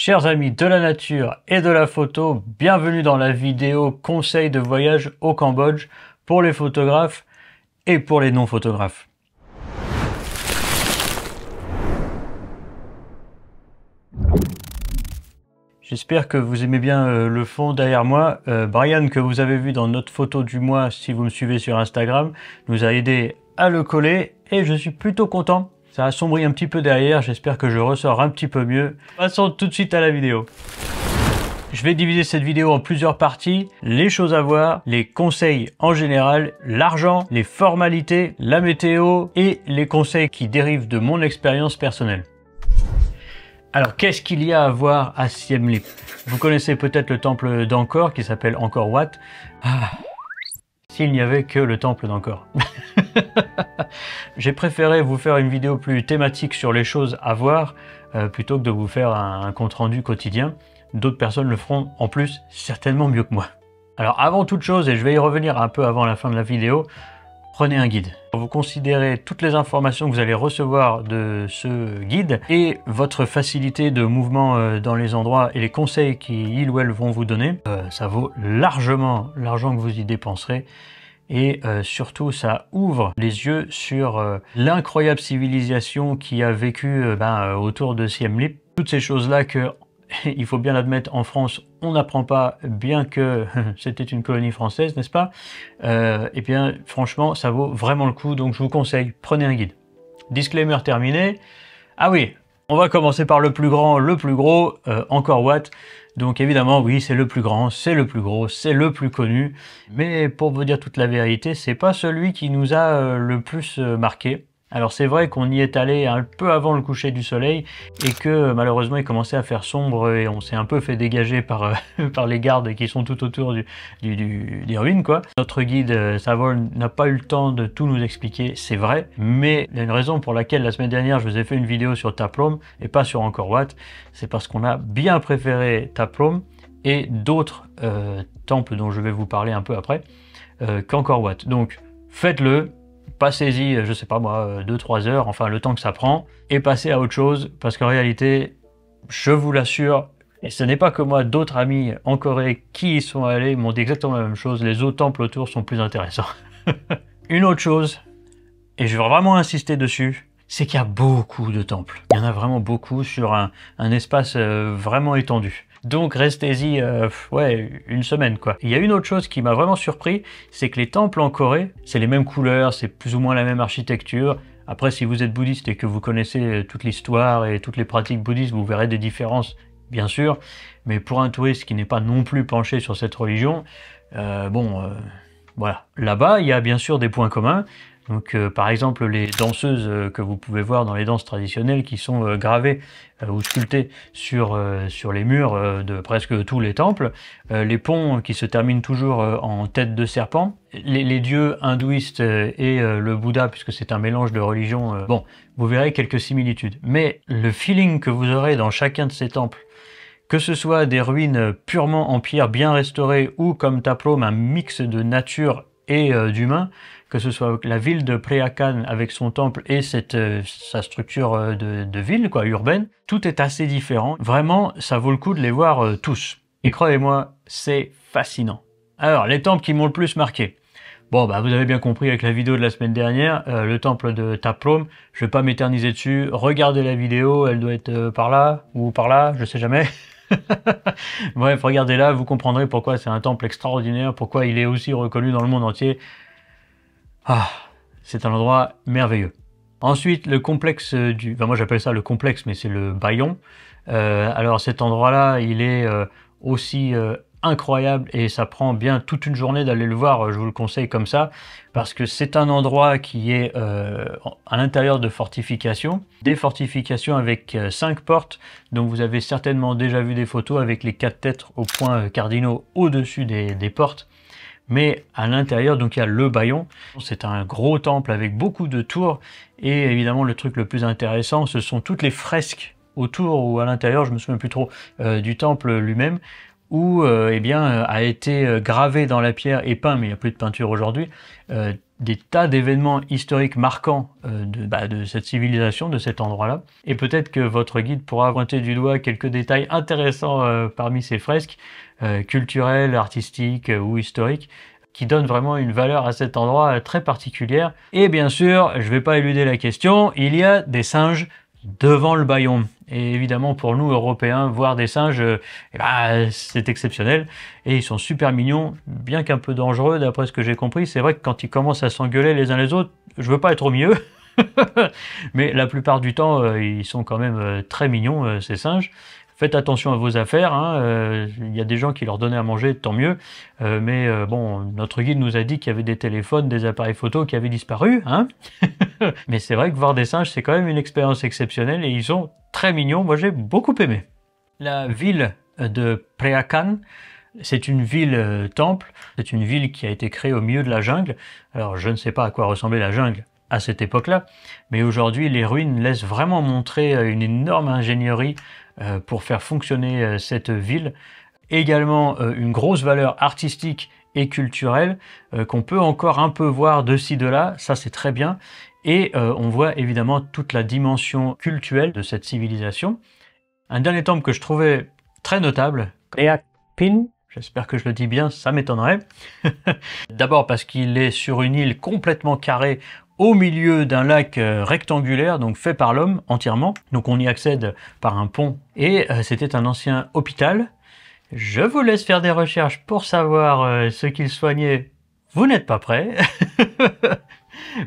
Chers amis de la nature et de la photo, bienvenue dans la vidéo conseil de voyage au Cambodge pour les photographes et pour les non-photographes. J'espère que vous aimez bien le fond derrière moi. Brian, que vous avez vu dans notre photo du mois, si vous me suivez sur Instagram, nous a aidé à le coller et je suis plutôt content. Ça assombrit un petit peu derrière, j'espère que je ressors un petit peu mieux. Passons tout de suite à la vidéo. Je vais diviser cette vidéo en plusieurs parties. Les choses à voir, les conseils en général, l'argent, les formalités, la météo et les conseils qui dérivent de mon expérience personnelle. Alors, qu'est-ce qu'il y a à voir à Siem Reap? Vous connaissez peut-être le temple d'Angkor qui s'appelle Angkor Wat. S'il n'y avait que le temple d'Angkor. J'ai préféré vous faire une vidéo plus thématique sur les choses à voir plutôt que de vous faire un compte-rendu quotidien. D'autres personnes le feront en plus certainement mieux que moi. Alors avant toute chose, et je vais y revenir un peu avant la fin de la vidéo, prenez un guide. Vous considérez toutes les informations que vous allez recevoir de ce guide et votre facilité de mouvement dans les endroits et les conseils qu'ils ou elles vont vous donner. Ça vaut largement l'argent que vous y dépenserez. Et surtout, ça ouvre les yeux sur l'incroyable civilisation qui a vécu autour de Siem Reap. Toutes ces choses-là que, il faut bien l'admettre, en France, on n'apprend pas, bien que c'était une colonie française, n'est-ce pas? Et bien, franchement, ça vaut vraiment le coup, donc je vous conseille, prenez un guide. Disclaimer terminé. Ah oui, on va commencer par le plus grand, le plus gros, Angkor Wat. Donc évidemment, oui, c'est le plus grand, c'est le plus gros, c'est le plus connu. Mais pour vous dire toute la vérité, c'est pas celui qui nous a le plus marqué. Alors c'est vrai qu'on y est allé un peu avant le coucher du soleil et que malheureusement il commençait à faire sombre et on s'est un peu fait dégager par, par les gardes qui sont tout autour des ruines, quoi. Notre guide Savol n'a pas eu le temps de tout nous expliquer, c'est vrai, mais il y a une raison pour laquelle la semaine dernière je vous ai fait une vidéo sur Ta Prohm et pas sur Angkor Wat, c'est parce qu'on a bien préféré Ta Prohm et d'autres temples dont je vais vous parler un peu après qu'Angkor Wat. Donc faites-le. Passez-y, je sais pas moi, 2-3 heures, enfin le temps que ça prend, et passez à autre chose, parce qu'en réalité, je vous l'assure, et ce n'est pas que moi, d'autres amis en Corée qui y sont allés m'ont dit exactement la même chose, les autres temples autour sont plus intéressants. Une autre chose, et je vais vraiment insister dessus, c'est qu'il y a beaucoup de temples. Il y en a vraiment beaucoup sur un espace vraiment étendu. Donc restez-y une semaine quoi. Il y a une autre chose qui m'a vraiment surpris, c'est que les temples en Corée, c'est les mêmes couleurs, c'est plus ou moins la même architecture. Après, si vous êtes bouddhiste et que vous connaissez toute l'histoire et toutes les pratiques bouddhistes, vous verrez des différences, bien sûr. Mais pour un touriste qui n'est pas non plus penché sur cette religion, voilà. Là-bas, il y a bien sûr des points communs. Donc par exemple les danseuses que vous pouvez voir dans les danses traditionnelles qui sont gravées ou sculptées sur les murs de presque tous les temples, les ponts qui se terminent toujours en tête de serpent, les dieux hindouistes et le Bouddha, puisque c'est un mélange de religions, bon, vous verrez quelques similitudes. Mais le feeling que vous aurez dans chacun de ces temples, que ce soit des ruines purement en pierre bien restaurées ou comme Ta Prohm, un mix de nature et d'humains, que ce soit la ville de Preah Khan avec son temple et sa structure de ville quoi, urbaine, tout est assez différent. Vraiment, ça vaut le coup de les voir tous. Et croyez-moi, c'est fascinant. Alors, les temples qui m'ont le plus marqué. Bon, bah vous avez bien compris avec la vidéo de la semaine dernière, le temple de Ta Prohm, je vais pas m'éterniser dessus. Regardez la vidéo, elle doit être par là ou par là, je sais jamais. Bref, regardez là, vous comprendrez pourquoi c'est un temple extraordinaire, pourquoi il est aussi reconnu dans le monde entier. Ah, c'est un endroit merveilleux. Ensuite, le complexe du... Enfin, moi j'appelle ça le complexe, mais c'est le Bayon. Alors cet endroit-là, il est aussi incroyable et ça prend bien toute une journée d'aller le voir, je vous le conseille comme ça, parce que c'est un endroit qui est à l'intérieur de fortifications, des fortifications avec 5 portes, donc vous avez certainement déjà vu des photos avec les 4 têtes aux points cardinaux au-dessus des portes. Mais à l'intérieur, donc il y a le Bayon. C'est un gros temple avec beaucoup de tours. Et évidemment, le truc le plus intéressant, ce sont toutes les fresques autour ou à l'intérieur, je me souviens plus trop, du temple lui-même, où a été gravé dans la pierre et peint, mais il n'y a plus de peinture aujourd'hui, des tas d'événements historiques marquants de cette civilisation, de cet endroit-là. Et peut-être que votre guide pourra pointer du doigt quelques détails intéressants parmi ces fresques, culturelles, artistiques ou historiques, qui donnent vraiment une valeur à cet endroit très particulière. Et bien sûr, je ne vais pas éluder la question, il y a des singes devant le Bayon. Et évidemment, pour nous, Européens, voir des singes, c'est exceptionnel. Et ils sont super mignons, bien qu'un peu dangereux, d'après ce que j'ai compris. C'est vrai que quand ils commencent à s'engueuler les uns les autres, je veux pas être au milieu. Mais la plupart du temps, ils sont quand même très mignons, ces singes. Faites attention à vos affaires, hein. Il y a des gens qui leur donnaient à manger, tant mieux. Bon, notre guide nous a dit qu'il y avait des téléphones, des appareils photo qui avaient disparu, hein. Mais c'est vrai que voir des singes, c'est quand même une expérience exceptionnelle et ils sont très mignons. Moi, j'ai beaucoup aimé. La ville de Preakan, c'est une ville temple. C'est une ville qui a été créée au milieu de la jungle. Alors, je ne sais pas à quoi ressemblait la jungle à cette époque-là, mais aujourd'hui, les ruines laissent vraiment montrer une énorme ingénierie pour faire fonctionner cette ville. Également, une grosse valeur artistique et culturelle qu'on peut encore un peu voir de ci de là, ça c'est très bien. Et on voit évidemment toute la dimension culturelle de cette civilisation. Un dernier temple que je trouvais très notable, Preakpin, j'espère que je le dis bien, ça m'étonnerait. D'abord parce qu'il est sur une île complètement carrée, au milieu d'un lac rectangulaire, donc fait par l'homme entièrement. Donc on y accède par un pont. Et c'était un ancien hôpital. Je vous laisse faire des recherches pour savoir ce qu'il soignait. Vous n'êtes pas prêts.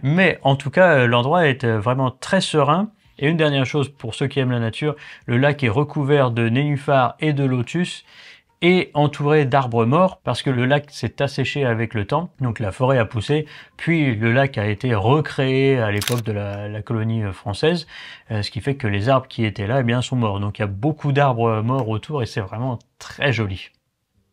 Mais en tout cas, l'endroit est vraiment très serein. Et une dernière chose pour ceux qui aiment la nature, le lac est recouvert de nénuphars et de lotus et entouré d'arbres morts parce que le lac s'est asséché avec le temps, donc la forêt a poussé, puis le lac a été recréé à l'époque de la colonie française, ce qui fait que les arbres qui étaient là, eh bien, sont morts. Donc il y a beaucoup d'arbres morts autour et c'est vraiment très joli.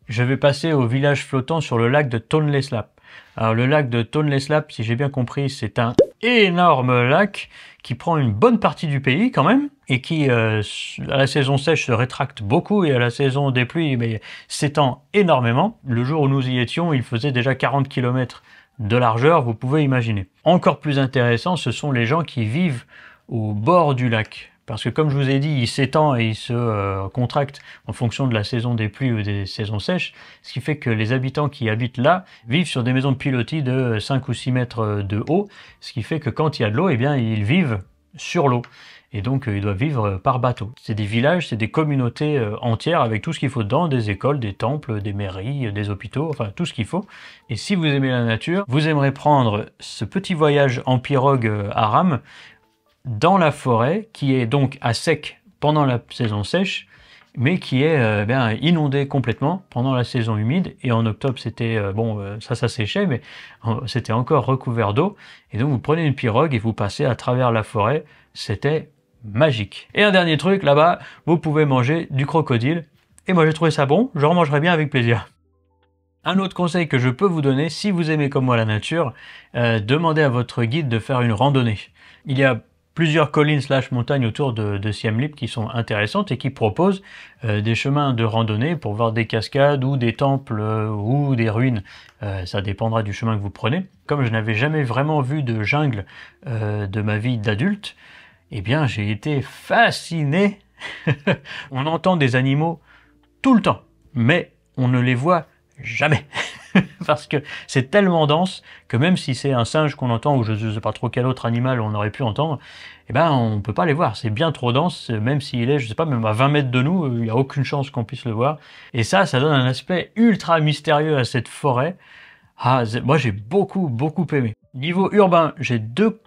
Je vais passer au village flottant sur le lac de Tonleslap. Alors le lac de Tonleslap, si j'ai bien compris, c'est un énorme lac qui prend une bonne partie du pays quand même et qui, à la saison sèche, se rétracte beaucoup et à la saison des pluies, s'étend énormément. Le jour où nous y étions, il faisait déjà 40 km de largeur, vous pouvez imaginer. Encore plus intéressant, ce sont les gens qui vivent au bord du lac. Parce que comme je vous ai dit, il s'étend et il se contracte en fonction de la saison des pluies ou des saisons sèches, ce qui fait que les habitants qui habitent là vivent sur des maisons de pilotis de 5 ou 6 mètres de haut, ce qui fait que quand il y a de l'eau, eh bien ils vivent sur l'eau. Et donc ils doivent vivre par bateau. C'est des villages, c'est des communautés entières avec tout ce qu'il faut dedans, des écoles, des temples, des mairies, des hôpitaux, enfin tout ce qu'il faut. Et si vous aimez la nature, vous aimerez prendre ce petit voyage en pirogue à rame dans la forêt, qui est donc à sec pendant la saison sèche, mais qui est inondée complètement pendant la saison humide. Et en octobre, c'était ça séchait, mais c'était encore recouvert d'eau. Et donc vous prenez une pirogue et vous passez à travers la forêt. C'était magique. Et un dernier truc, là-bas, vous pouvez manger du crocodile. Et moi, j'ai trouvé ça bon. Je remangerai bien avec plaisir. Un autre conseil que je peux vous donner, si vous aimez comme moi la nature, demandez à votre guide de faire une randonnée. Il y a plusieurs collines / montagnes autour de Siem Reap qui sont intéressantes et qui proposent des chemins de randonnée pour voir des cascades ou des temples ou des ruines. Ça dépendra du chemin que vous prenez. Comme je n'avais jamais vraiment vu de jungle de ma vie d'adulte, eh bien j'ai été fasciné. On entend des animaux tout le temps, mais on ne les voit jamais. Parce que c'est tellement dense que même si c'est un singe qu'on entend ou je ne sais pas trop quel autre animal on aurait pu entendre, eh ben on peut pas les voir, c'est bien trop dense, même s'il est, je sais pas, même à 20 mètres de nous, il n'y a aucune chance qu'on puisse le voir. Et ça donne un aspect ultra mystérieux à cette forêt. Moi j'ai beaucoup aimé. Niveau urbain, j'ai deux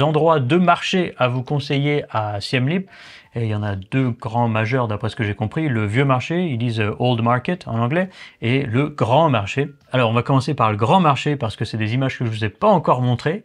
endroits, deux marchés à vous conseiller à Siem Reap. Et il y en a deux grands majeurs d'après ce que j'ai compris. Le vieux marché, ils disent Old Market en anglais, et le grand marché. Alors on va commencer par le grand marché parce que c'est des images que je vous ai pas encore montrées.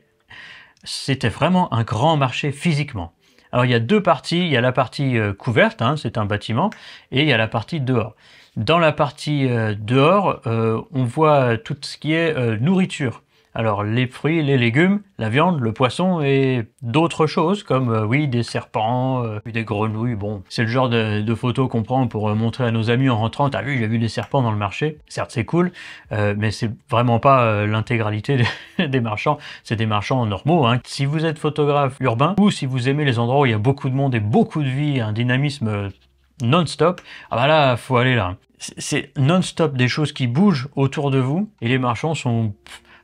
C'était vraiment un grand marché physiquement. Alors il y a deux parties, il y a la partie couverte, c'est un bâtiment, et il y a la partie dehors. Dans la partie dehors, on voit tout ce qui est nourriture. Alors les fruits, les légumes, la viande, le poisson et d'autres choses comme oui des serpents, des grenouilles. Bon, c'est le genre de photos qu'on prend pour montrer à nos amis en rentrant. T'as vu, j'ai vu des serpents dans le marché. Certes c'est cool, mais c'est vraiment pas l'intégralité des marchands. C'est des marchands normaux, hein. Si vous êtes photographe urbain ou si vous aimez les endroits où il y a beaucoup de monde et beaucoup de vie, un dynamisme non-stop, ah bah là faut aller là. C'est non-stop des choses qui bougent autour de vous et les marchands sont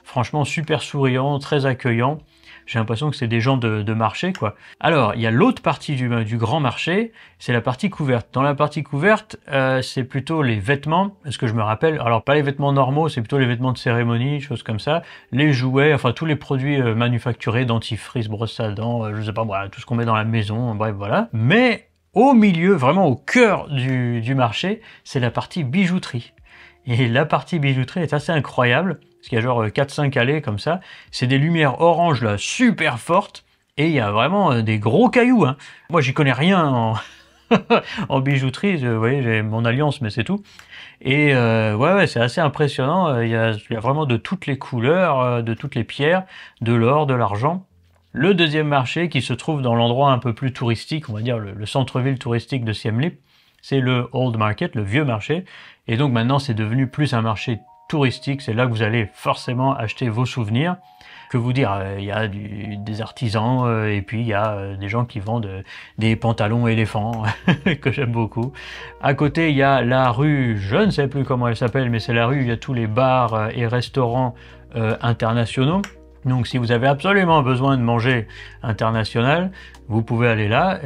franchement super souriants, très accueillants. J'ai l'impression que c'est des gens de marché, quoi. Alors, il y a l'autre partie du grand marché, c'est la partie couverte. Dans la partie couverte, c'est plutôt les vêtements, parce que je me rappelle, alors pas les vêtements normaux, c'est plutôt les vêtements de cérémonie, choses comme ça, les jouets, enfin tous les produits manufacturés, dentifrice, brosse à dents, je sais pas, voilà, tout ce qu'on met dans la maison, bref, voilà. Mais au milieu, vraiment au cœur du marché, c'est la partie bijouterie. Et la partie bijouterie est assez incroyable, parce qu'il y a genre 4-5 allées comme ça. C'est des lumières orange là, super fortes, et il y a vraiment des gros cailloux, hein. Moi j'y connais rien en, en bijouterie, vous voyez, j'ai mon alliance, mais c'est tout. Et ouais, c'est assez impressionnant, il y a vraiment de toutes les couleurs, de toutes les pierres, de l'or, de l'argent. Le deuxième marché qui se trouve dans l'endroit un peu plus touristique, on va dire le centre-ville touristique de Siem Reap, c'est le Old Market, le vieux marché. Et donc maintenant c'est devenu plus un marché touristique, c'est là que vous allez forcément acheter vos souvenirs. Que vous dire, il y a des artisans et puis il y a des gens qui vendent des pantalons éléphants que j'aime beaucoup. À côté il y a la rue, je ne sais plus comment elle s'appelle, mais c'est la rue où il y a tous les bars et restaurants internationaux. Donc si vous avez absolument besoin de manger international, vous pouvez aller là.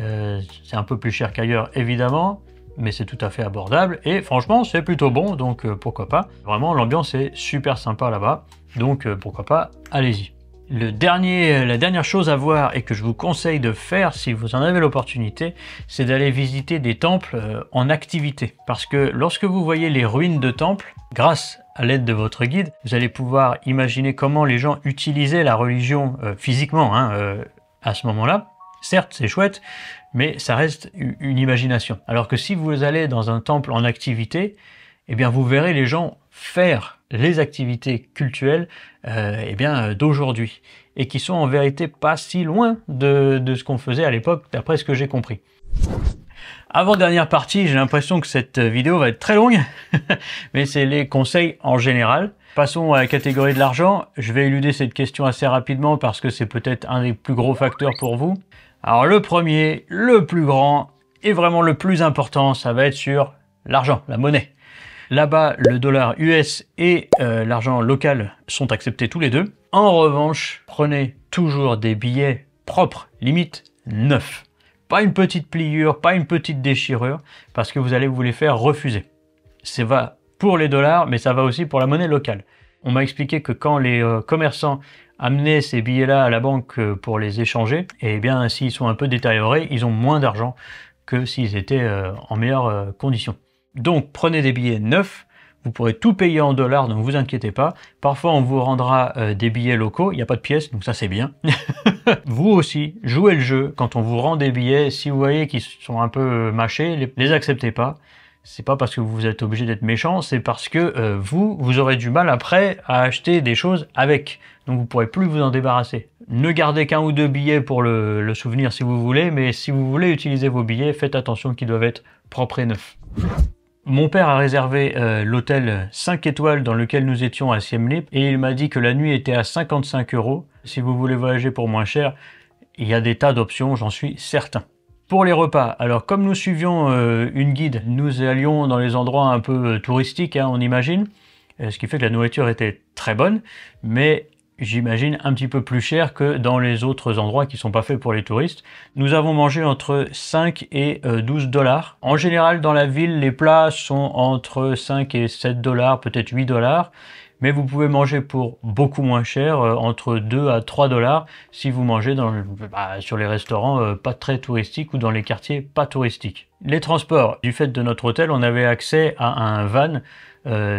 C'est un peu plus cher qu'ailleurs évidemment, mais c'est tout à fait abordable et franchement c'est plutôt bon, donc pourquoi pas. Vraiment l'ambiance est super sympa là-bas, donc pourquoi pas, allez-y. La dernière chose à voir et que je vous conseille de faire si vous en avez l'opportunité, c'est d'aller visiter des temples en activité. Parce que lorsque vous voyez les ruines de temples, grâce à l'aide de votre guide, vous allez pouvoir imaginer comment les gens utilisaient la religion physiquement à ce moment-là. Certes, c'est chouette, mais ça reste une imagination. Alors que si vous allez dans un temple en activité, eh bien vous verrez les gens faire les activités cultuelles d'aujourd'hui et qui sont en vérité pas si loin de ce qu'on faisait à l'époque d'après ce que j'ai compris. Avant-dernière partie, j'ai l'impression que cette vidéo va être très longue, mais c'est les conseils en général. Passons à la catégorie de l'argent. Je vais éluder cette question assez rapidement parce que c'est peut-être un des plus gros facteurs pour vous. Alors le premier, le plus grand et vraiment le plus important, ça va être sur l'argent, la monnaie. Là-bas, le dollar US et l'argent local sont acceptés tous les deux. En revanche, prenez toujours des billets propres, limite neufs. Pas une petite pliure, pas une petite déchirure, parce que vous allez vous les faire refuser. Ça va pour les dollars, mais ça va aussi pour la monnaie locale. On m'a expliqué que quand les commerçants amenaient ces billets-là à la banque pour les échanger, eh bien, s'ils sont un peu détériorés, ils ont moins d'argent que s'ils étaient en meilleures conditions. Donc, prenez des billets neufs, vous pourrez tout payer en dollars, donc vous inquiétez pas. Parfois, on vous rendra des billets locaux, il n'y a pas de pièces, donc ça c'est bien. Vous aussi, jouez le jeu. Quand on vous rend des billets, si vous voyez qu'ils sont un peu mâchés, les acceptez pas. C'est pas parce que vous êtes obligé d'être méchant, c'est parce que vous aurez du mal après à acheter des choses avec. Donc vous pourrez plus vous en débarrasser. Ne gardez qu'un ou deux billets pour le souvenir si vous voulez, mais si vous voulez utiliser vos billets, faites attention qu'ils doivent être propres et neufs. Mon père a réservé l'hôtel 5 étoiles dans lequel nous étions à Siem Reap et il m'a dit que la nuit était à 55 €. Si vous voulez voyager pour moins cher, il y a des tas d'options, j'en suis certain. Pour les repas, alors comme nous suivions une guide, nous allions dans les endroits un peu touristiques, hein, on imagine, ce qui fait que la nourriture était très bonne, mais j'imagine un petit peu plus cher que dans les autres endroits qui sont pas faits pour les touristes. Nous avons mangé entre 5 et 12 $. En général, dans la ville, les plats sont entre 5 et 7 $, peut-être 8 $. Mais vous pouvez manger pour beaucoup moins cher, entre 2 à 3 $ si vous mangez sur les restaurants pas très touristiques ou dans les quartiers pas touristiques. Les transports, du fait de notre hôtel, on avait accès à un van,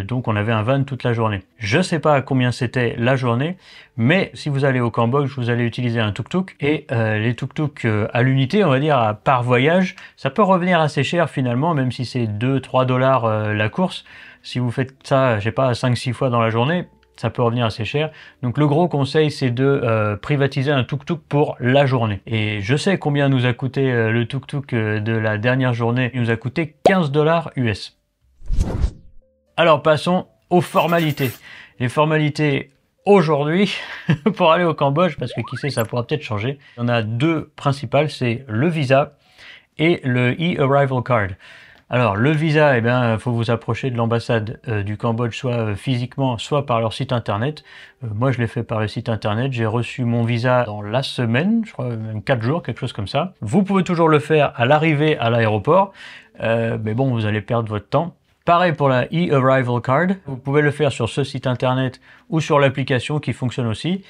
donc on avait un van toute la journée. Je sais pas à combien c'était la journée, mais si vous allez au Cambodge, vous allez utiliser un tuk-tuk et les tuk-tuk à l'unité, on va dire par voyage, ça peut revenir assez cher finalement, même si c'est 2-3 $ la course. Si vous faites ça, je sais pas, 5-6 fois dans la journée, ça peut revenir assez cher. Donc le gros conseil, c'est de privatiser un tuk-tuk pour la journée. Et je sais combien nous a coûté le tuk-tuk de la dernière journée. Il nous a coûté 15 $ US. Alors passons aux formalités. Les formalités aujourd'hui pour aller au Cambodge, parce que qui sait, ça pourra peut-être changer. Il y en a deux principales, c'est le visa et le e-arrival card. Alors le visa, eh bien, faut vous approcher de l'ambassade du Cambodge, soit physiquement, soit par leur site internet. Moi, je l'ai fait par le site internet. J'ai reçu mon visa dans la semaine, je crois même 4 jours, quelque chose comme ça. Vous pouvez toujours le faire à l'arrivée à l'aéroport, mais bon, vous allez perdre votre temps. Pareil pour la e-arrival card. Vous pouvez le faire sur ce site internet ou sur l'application qui fonctionne aussi.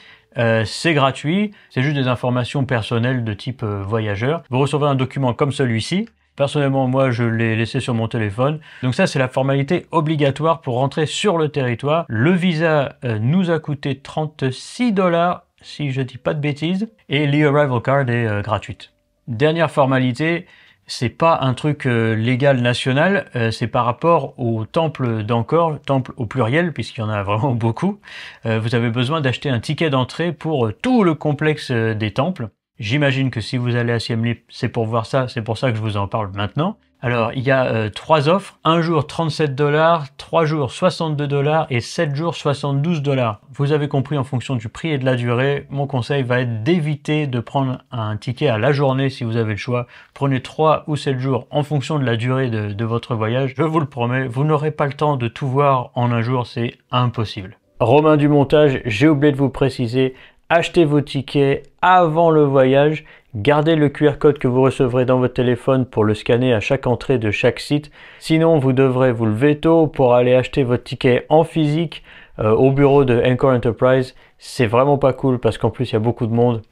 C'est gratuit, c'est juste des informations personnelles de type voyageur. Vous recevez un document comme celui-ci. Personnellement, moi, je l'ai laissé sur mon téléphone. Donc ça, c'est la formalité obligatoire pour rentrer sur le territoire. Le visa nous a coûté 36 $, si je dis pas de bêtises. Et l'e-arrival card est gratuite. Dernière formalité, c'est pas un truc légal national, c'est par rapport au temple d'Angkor, temple au pluriel, puisqu'il y en a vraiment beaucoup. Vous avez besoin d'acheter un ticket d'entrée pour tout le complexe des temples. J'imagine que si vous allez à Siem Reap, c'est pour voir ça, c'est pour ça que je vous en parle maintenant. Alors, il y a 3 offres, un jour 37 $, 3 jours 62 $ et 7 jours 72 $. Vous avez compris, en fonction du prix et de la durée, mon conseil va être d'éviter de prendre un ticket à la journée si vous avez le choix. Prenez 3 ou 7 jours en fonction de la durée de votre voyage. Je vous le promets, vous n'aurez pas le temps de tout voir en un jour, c'est impossible. Romain du montage, j'ai oublié de vous préciser, achetez vos tickets avant le voyage, gardez le QR code que vous recevrez dans votre téléphone pour le scanner à chaque entrée de chaque site. Sinon, vous devrez vous lever tôt pour aller acheter votre ticket en physique au bureau de Angkor Enterprise. C'est vraiment pas cool parce qu'en plus, il y a beaucoup de monde.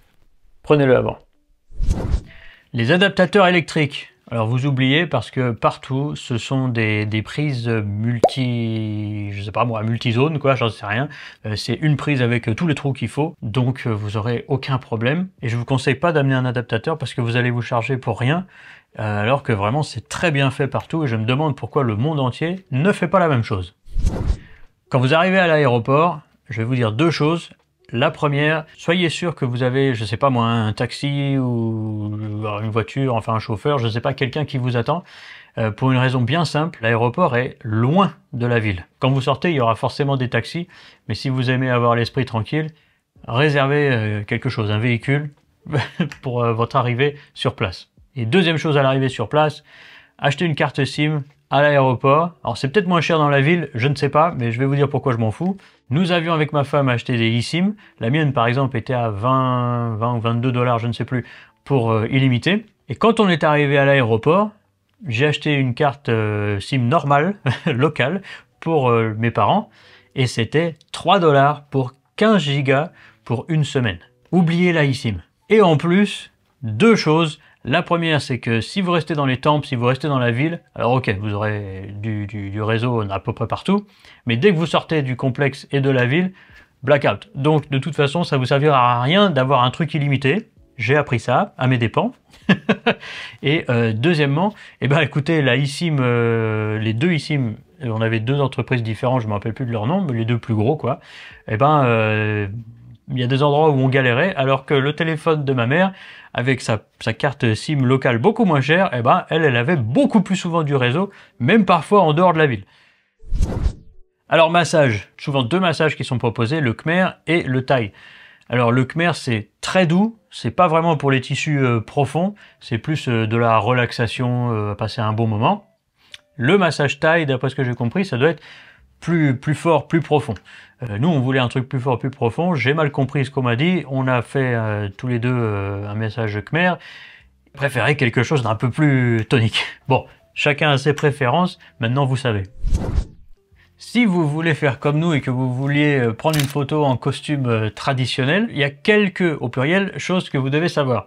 Prenez-le avant. Les adaptateurs électriques. Alors vous oubliez parce que partout ce sont des prises je sais pas moi, multi-zones quoi, j'en sais rien. C'est une prise avec tous les trous qu'il faut, donc vous aurez aucun problème. Et je vous conseille pas d'amener un adaptateur parce que vous allez vous charger pour rien, alors que vraiment c'est très bien fait partout et je me demande pourquoi le monde entier ne fait pas la même chose. Quand vous arrivez à l'aéroport, je vais vous dire deux choses. La première, soyez sûr que vous avez, je sais pas moi, un taxi ou une voiture, enfin un chauffeur, je sais pas, quelqu'un qui vous attend, pour une raison bien simple, l'aéroport est loin de la ville. Quand vous sortez, il y aura forcément des taxis, mais si vous aimez avoir l'esprit tranquille, réservez quelque chose, un véhicule, pour votre arrivée sur place. Et deuxième chose à l'arrivée sur place, achetez une carte SIM à l'aéroport. Alors c'est peut-être moins cher dans la ville, je ne sais pas, mais je vais vous dire pourquoi je m'en fous. Nous avions avec ma femme acheté des eSIM. La mienne par exemple était à 20 ou 22 $, je ne sais plus, pour illimité. Et quand on est arrivé à l'aéroport, j'ai acheté une carte SIM normale, locale, pour mes parents. Et c'était 3 $ pour 15 gigas pour une semaine. Oubliez la eSIM. Et en plus, deux choses. La première, c'est que si vous restez dans les temples, si vous restez dans la ville, alors ok, vous aurez du réseau à peu près partout, mais dès que vous sortez du complexe et de la ville, blackout. Donc de toute façon, ça vous servira à rien d'avoir un truc illimité. J'ai appris ça à mes dépens. Et deuxièmement, eh ben écoutez, la eSIM, les deux eSIM, on avait deux entreprises différentes, je me rappelle plus de leur nom, mais les deux plus gros quoi. Eh ben il y a des endroits où on galérait, alors que le téléphone de ma mère, avec sa carte SIM locale beaucoup moins chère, eh ben, elle avait beaucoup plus souvent du réseau, même parfois en dehors de la ville. Alors massage, souvent deux massages qui sont proposés, le Khmer et le Thaï. Alors le Khmer c'est très doux, c'est pas vraiment pour les tissus profonds, c'est plus de la relaxation, passer un bon moment. Le massage Thaï, d'après ce que j'ai compris, ça doit être plus fort, plus profond. Nous, on voulait un truc plus fort, plus profond. J'ai mal compris ce qu'on m'a dit. On a fait tous les deux un message Khmer. Préférez quelque chose d'un peu plus tonique. Bon, chacun a ses préférences. Maintenant, vous savez. Si vous voulez faire comme nous et que vous vouliez prendre une photo en costume traditionnel, il y a quelques, au pluriel, choses que vous devez savoir.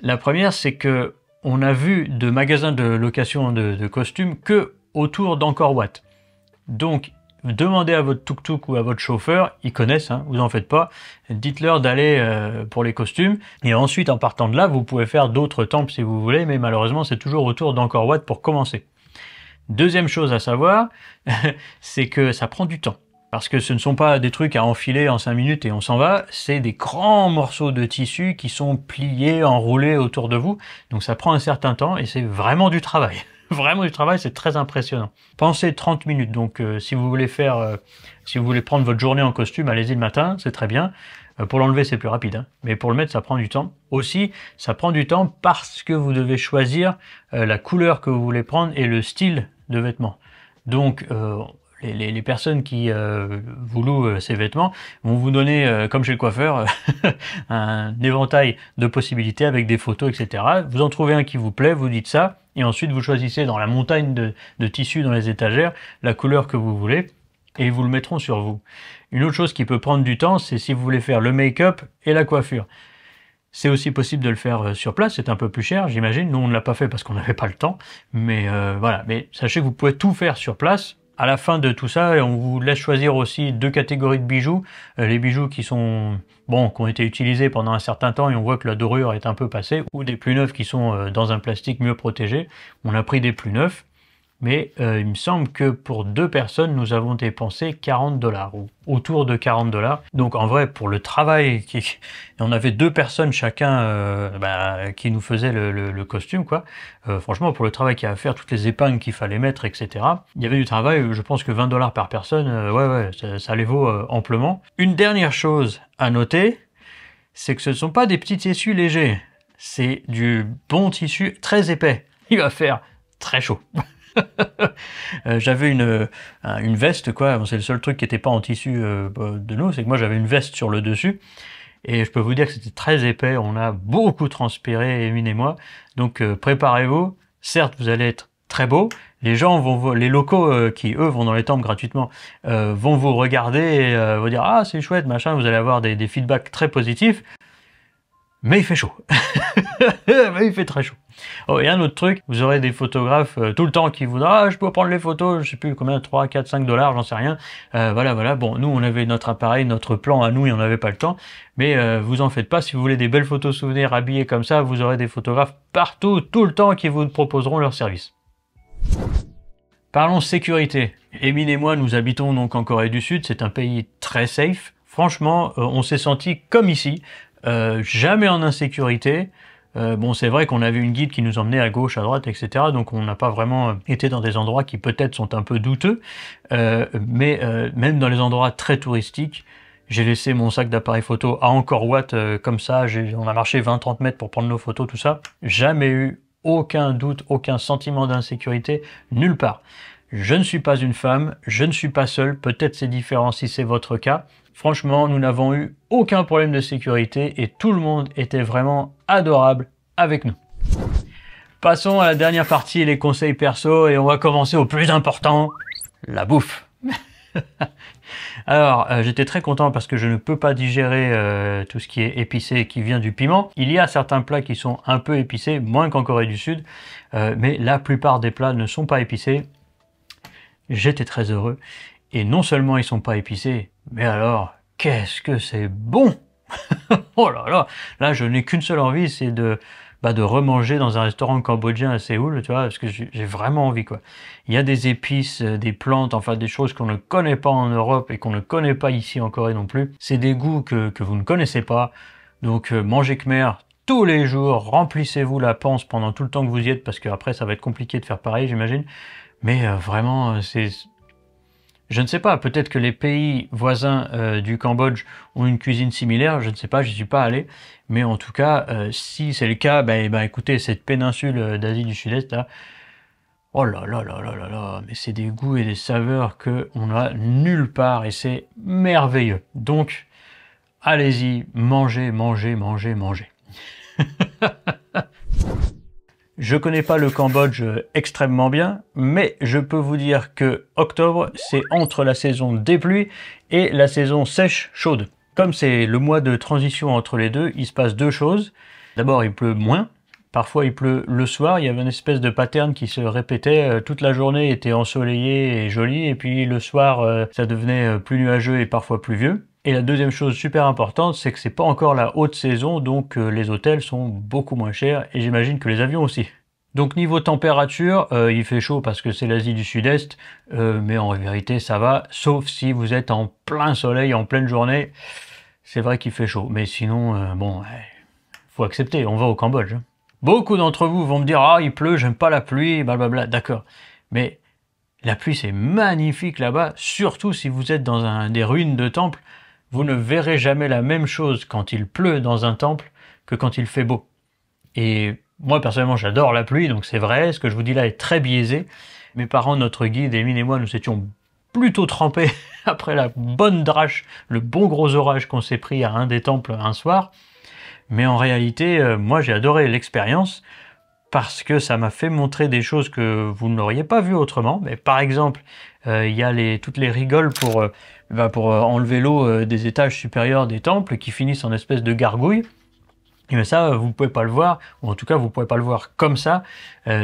La première, c'est que on a vu de magasins de location de costumes que autour d'Angkor Wat. Donc, demandez à votre tuk-tuk ou à votre chauffeur, ils connaissent, hein, vous en faites pas, dites-leur d'aller pour les costumes, et ensuite en partant de là, vous pouvez faire d'autres temples si vous voulez, mais malheureusement c'est toujours autour d'Angkor Wat pour commencer. Deuxième chose à savoir, c'est que ça prend du temps. Parce que ce ne sont pas des trucs à enfiler en 5 minutes et on s'en va, c'est des grands morceaux de tissu qui sont pliés, enroulés autour de vous. Donc ça prend un certain temps et c'est vraiment du travail. Vraiment du travail, c'est très impressionnant. Pensez 30 minutes, donc si vous voulez si vous voulez prendre votre journée en costume, allez-y le matin, c'est très bien. Pour l'enlever, c'est plus rapide, hein. Mais pour le mettre, ça prend du temps. Aussi, ça prend du temps parce que vous devez choisir la couleur que vous voulez prendre et le style de vêtements. Donc, les personnes qui vous louent ces vêtements vont vous donner, comme chez le coiffeur, un éventail de possibilités avec des photos, etc. Vous en trouvez un qui vous plaît, vous dites ça, et ensuite vous choisissez dans la montagne de tissus dans les étagères la couleur que vous voulez, et ils vous le mettront sur vous. Une autre chose qui peut prendre du temps, c'est si vous voulez faire le make-up et la coiffure. C'est aussi possible de le faire sur place, c'est un peu plus cher, j'imagine. Nous, on ne l'a pas fait parce qu'on n'avait pas le temps. Mais voilà, mais sachez que vous pouvez tout faire sur place. À la fin de tout ça, on vous laisse choisir aussi 2 catégories de bijoux. Les bijoux qui sont qui ont été utilisés pendant un certain temps et on voit que la dorure est un peu passée, ou des plus neufs qui sont dans un plastique mieux protégé. On a pris des plus neufs. Mais il me semble que pour 2 personnes, nous avons dépensé 40$, ou autour de 40$. Donc en vrai, pour le travail, on avait 2 personnes chacun qui nous faisaient le costume, quoi. Franchement, pour le travail qu'il y a à faire, toutes les épingles qu'il fallait mettre, etc. Il y avait du travail, je pense que 20$ par personne, ça les vaut amplement. Une dernière chose à noter, c'est que ce ne sont pas des petits tissus légers. C'est du bon tissu très épais. Il va faire très chaud. J'avais une veste, quoi. Bon, c'est le seul truc qui n'était pas en tissu de nous, c'est que moi j'avais une veste sur le dessus et je peux vous dire que c'était très épais. On a beaucoup transpiré, Émile et moi, donc préparez-vous. Certes, vous allez être très beau, les gens les locaux qui eux vont dans les temples gratuitement vont vous regarder et vous dire ah c'est chouette machin, vous allez avoir des feedbacks très positifs, mais il fait chaud. Mais il fait très chaud. Oh, et un autre truc, vous aurez des photographes tout le temps qui vous disent ah je peux prendre les photos, je sais plus combien, 3, 4, 5$, j'en sais rien. Voilà. Bon, nous on avait notre appareil, notre plan à nous et on n'avait pas le temps. Mais vous en faites pas, si vous voulez des belles photos souvenirs habillées comme ça, vous aurez des photographes partout, tout le temps qui vous proposeront leur service. Parlons sécurité. Émile et moi, nous habitons donc en Corée du Sud, c'est un pays très safe. Franchement, on s'est senti comme ici, jamais en insécurité. Bon, c'est vrai qu'on avait une guide qui nous emmenait à gauche, à droite, etc. Donc on n'a pas vraiment été dans des endroits qui peut-être sont un peu douteux. Mais même dans les endroits très touristiques, j'ai laissé mon sac d'appareil photo à Angkor Wat comme ça. On a marché 20-30 mètres pour prendre nos photos, tout ça. Jamais eu aucun doute, aucun sentiment d'insécurité, nulle part. Je ne suis pas une femme, je ne suis pas seul. Peut-être c'est différent si c'est votre cas. Franchement, nous n'avons eu aucun problème de sécurité et tout le monde était vraiment adorable avec nous. Passons à la dernière partie, les conseils perso, et on va commencer au plus important, la bouffe. Alors, j'étais très content parce que je ne peux pas digérer tout ce qui est épicé et qui vient du piment. Il y a certains plats qui sont un peu épicés, moins qu'en Corée du Sud, mais la plupart des plats ne sont pas épicés. J'étais très heureux. Et non seulement ils sont pas épicés, mais alors, qu'est-ce que c'est bon. Oh là, je n'ai qu'une seule envie, c'est de remanger dans un restaurant cambodgien à Séoul, tu vois, parce que j'ai vraiment envie, quoi. Il y a des épices, des plantes, enfin des choses qu'on ne connaît pas en Europe et qu'on ne connaît pas ici en Corée non plus. C'est des goûts que vous ne connaissez pas. Donc mangez Khmer tous les jours, remplissez-vous la panse pendant tout le temps que vous y êtes, parce qu'après ça va être compliqué de faire pareil, j'imagine. Mais vraiment, je ne sais pas, peut-être que les pays voisins du Cambodge ont une cuisine similaire, je ne sais pas, je n'y suis pas allé. Mais en tout cas, si c'est le cas, écoutez, cette péninsule d'Asie du Sud-Est, là, oh là, mais c'est des goûts et des saveurs qu'on n'a nulle part et c'est merveilleux. Donc, allez-y, mangez. Je connais pas le Cambodge extrêmement bien, mais je peux vous dire que octobre, c'est entre la saison des pluies et la saison sèche chaude. Comme c'est le mois de transition entre les deux, il se passe 2 choses. D'abord, il pleut moins. Parfois, il pleut le soir. Il y avait une espèce de pattern qui se répétait. Toute la journée était ensoleillée et jolie. Et puis le soir, ça devenait plus nuageux et parfois pluvieux. Et la deuxième chose super importante, c'est que c'est pas encore la haute saison, donc les hôtels sont beaucoup moins chers, et j'imagine que les avions aussi. Donc niveau température, il fait chaud parce que c'est l'Asie du Sud-Est, mais en vérité ça va, sauf si vous êtes en plein soleil, en pleine journée, c'est vrai qu'il fait chaud. Mais sinon, bon, faut accepter, on va au Cambodge. Beaucoup d'entre vous vont me dire « Ah, il pleut, j'aime pas la pluie, blablabla », d'accord. Mais la pluie c'est magnifique là-bas, surtout si vous êtes dans des ruines de temples, vous ne verrez jamais la même chose quand il pleut dans un temple que quand il fait beau. Et moi, personnellement, j'adore la pluie, donc c'est vrai, ce que je vous dis là est très biaisé. Mes parents, notre guide, Émile et moi, nous étions plutôt trempés après la bonne drache, le bon gros orage qu'on s'est pris à un des temples un soir. Mais en réalité, moi, j'ai adoré l'expérience parce que ça m'a fait montrer des choses que vous n'auriez pas vues autrement. Mais par exemple, il y a toutes les rigoles pour enlever l'eau des étages supérieurs des temples qui finissent en espèce de gargouille. Et ça, vous pouvez pas le voir, ou en tout cas, vous pouvez pas le voir comme ça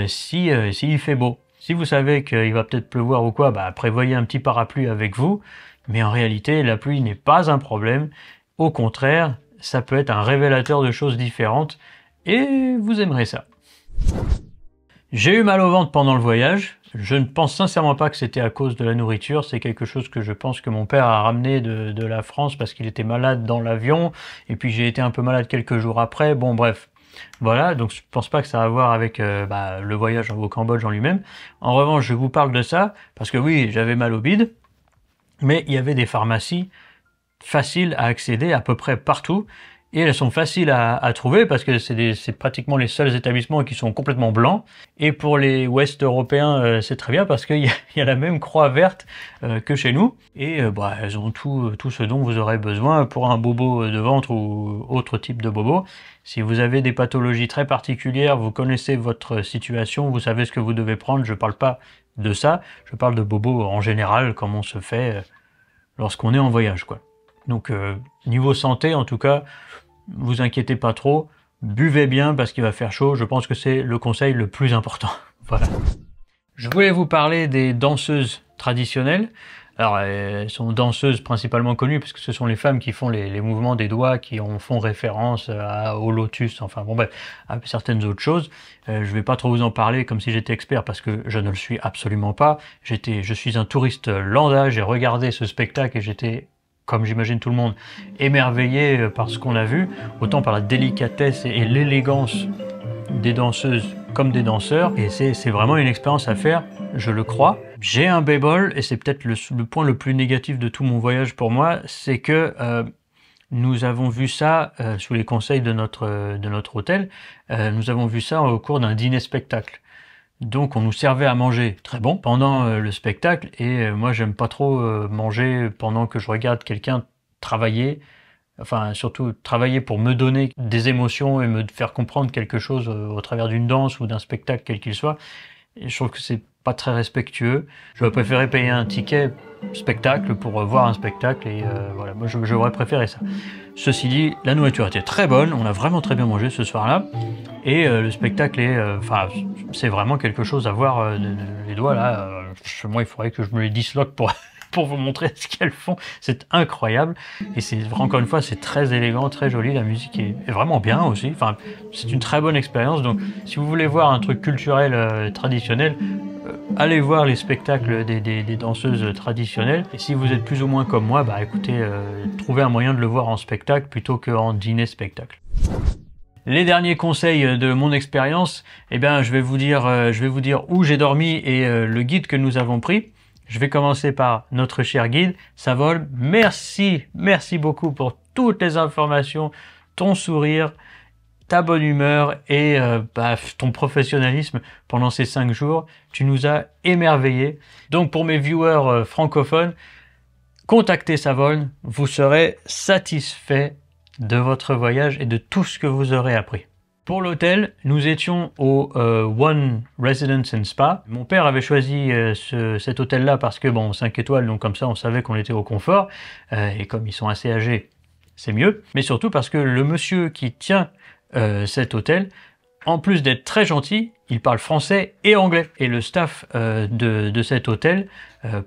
s'il fait beau. Si vous savez qu'il va peut-être pleuvoir ou quoi, bah, prévoyez un petit parapluie avec vous. Mais en réalité, la pluie n'est pas un problème. Au contraire, ça peut être un révélateur de choses différentes et vous aimerez ça. J'ai eu mal au ventre pendant le voyage. Je ne pense sincèrement pas que c'était à cause de la nourriture. C'est quelque chose que je pense que mon père a ramené de la France parce qu'il était malade dans l'avion. Et puis j'ai été un peu malade quelques jours après. Bon bref, voilà. Donc je pense pas que ça a à voir avec le voyage au Cambodge en lui-même. En revanche, je vous parle de ça parce que oui, j'avais mal au bide. Mais il y avait des pharmacies faciles à accéder à peu près partout. Et elles sont faciles à trouver parce que c'est pratiquement les seuls établissements qui sont complètement blancs. Et pour les Ouest européens, c'est très bien parce qu'il y a la même croix verte que chez nous. Et elles ont tout ce dont vous aurez besoin pour un bobo de ventre ou autre type de bobo. Si vous avez des pathologies très particulières, vous connaissez votre situation, vous savez ce que vous devez prendre. Je parle pas de ça, je parle de bobo en général, comme on se fait lorsqu'on est en voyage, quoi. Donc niveau santé, en tout cas, vous inquiétez pas trop, buvez bien parce qu'il va faire chaud, je pense que c'est le conseil le plus important. Voilà. Je voulais vous parler des danseuses traditionnelles. Alors elles sont danseuses principalement connues parce que ce sont les femmes qui font les mouvements des doigts qui font référence au lotus, enfin bon bref, à certaines autres choses. Je vais pas trop vous en parler comme si j'étais expert parce que je ne le suis absolument pas. Je suis un touriste lambda, j'ai regardé ce spectacle et j'étais, comme j'imagine tout le monde, émerveillé par ce qu'on a vu, autant par la délicatesse et l'élégance des danseuses comme des danseurs, et c'est vraiment une expérience à faire, je le crois. J'ai un bémol, et c'est peut-être le point le plus négatif de tout mon voyage pour moi, c'est que nous avons vu ça sous les conseils de notre hôtel, nous avons vu ça au cours d'un dîner-spectacle. Donc on nous servait à manger très bon pendant le spectacle et moi j'aime pas trop manger pendant que je regarde quelqu'un travailler, enfin surtout travailler pour me donner des émotions et me faire comprendre quelque chose au travers d'une danse ou d'un spectacle quel qu'il soit. Et je trouve que c'est pas très respectueux. Je préférais payer un ticket spectacle pour voir un spectacle et voilà, moi j'aurais préféré ça. Ceci dit, la nourriture était très bonne, on a vraiment très bien mangé ce soir-là et le spectacle est, c'est vraiment quelque chose à voir. Les doigts là, moi il faudrait que je me les disloque pour vous montrer ce qu'elles font, c'est incroyable et c'est encore une fois c'est très élégant, très joli, la musique est vraiment bien aussi, enfin c'est une très bonne expérience. Donc si vous voulez voir un truc culturel traditionnel, allez voir les spectacles des danseuses traditionnelles et si vous êtes plus ou moins comme moi, bah écoutez, trouvez un moyen de le voir en spectacle plutôt qu'en dîner-spectacle. Les derniers conseils de mon expérience, eh bien je vais vous dire où j'ai dormi et le guide que nous avons pris. Je vais commencer par notre cher guide, Savol. Merci beaucoup pour toutes les informations, ton sourire, ta bonne humeur et ton professionnalisme pendant ces 5 jours. Tu nous as émerveillés. Donc pour mes viewers francophones, contactez Savol, vous serez satisfaits de votre voyage et de tout ce que vous aurez appris. Pour l'hôtel, nous étions au One Residence and Spa. Mon père avait choisi cet hôtel-là parce que, bon, 5 étoiles, donc comme ça on savait qu'on était au confort. Et comme ils sont assez âgés, c'est mieux. Mais surtout parce que le monsieur qui tient cet hôtel, en plus d'être très gentil, il parle français et anglais. Et le staff de cet hôtel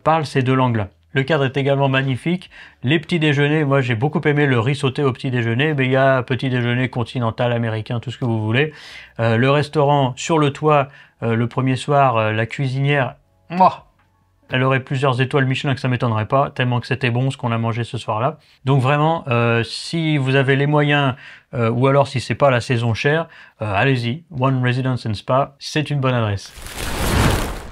parle ces 2 langues-là. Le cadre est également magnifique. Les petits déjeuners, moi j'ai beaucoup aimé le riz sauté au petit déjeuner, mais il y a petit déjeuner continental, américain, tout ce que vous voulez. Le restaurant sur le toit, le premier soir, la cuisinière, moi, elle aurait plusieurs étoiles Michelin que ça m'étonnerait pas, tellement que c'était bon ce qu'on a mangé ce soir-là. Donc vraiment, si vous avez les moyens, ou alors si c'est pas la saison chère, allez-y, One Residence and Spa, c'est une bonne adresse.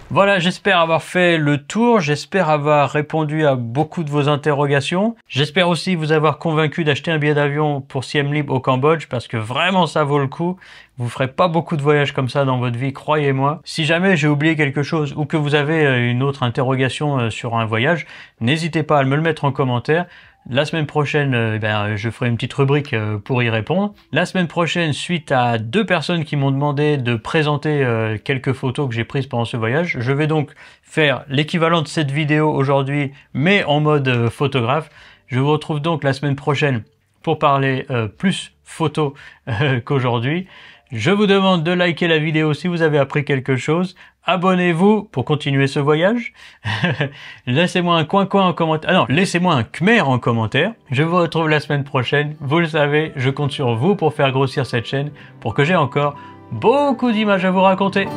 Voilà, j'espère avoir fait le tour, j'espère avoir répondu à beaucoup de vos interrogations. J'espère aussi vous avoir convaincu d'acheter un billet d'avion pour Siem Reap au Cambodge parce que vraiment ça vaut le coup. Vous ferez pas beaucoup de voyages comme ça dans votre vie, croyez-moi. Si jamais j'ai oublié quelque chose ou que vous avez une autre interrogation sur un voyage, n'hésitez pas à me le mettre en commentaire. La semaine prochaine, je ferai une petite rubrique pour y répondre. La semaine prochaine, suite à 2 personnes qui m'ont demandé de présenter quelques photos que j'ai prises pendant ce voyage, je vais donc faire l'équivalent de cette vidéo aujourd'hui, mais en mode photographe. Je vous retrouve donc la semaine prochaine pour parler plus photo qu'aujourd'hui. Je vous demande de liker la vidéo si vous avez appris quelque chose. Abonnez-vous pour continuer ce voyage. Laissez-moi un coin en commentaire. Ah non, laissez-moi un Khmer en commentaire. Je vous retrouve la semaine prochaine. Vous le savez, je compte sur vous pour faire grossir cette chaîne, pour que j'ai encore beaucoup d'images à vous raconter.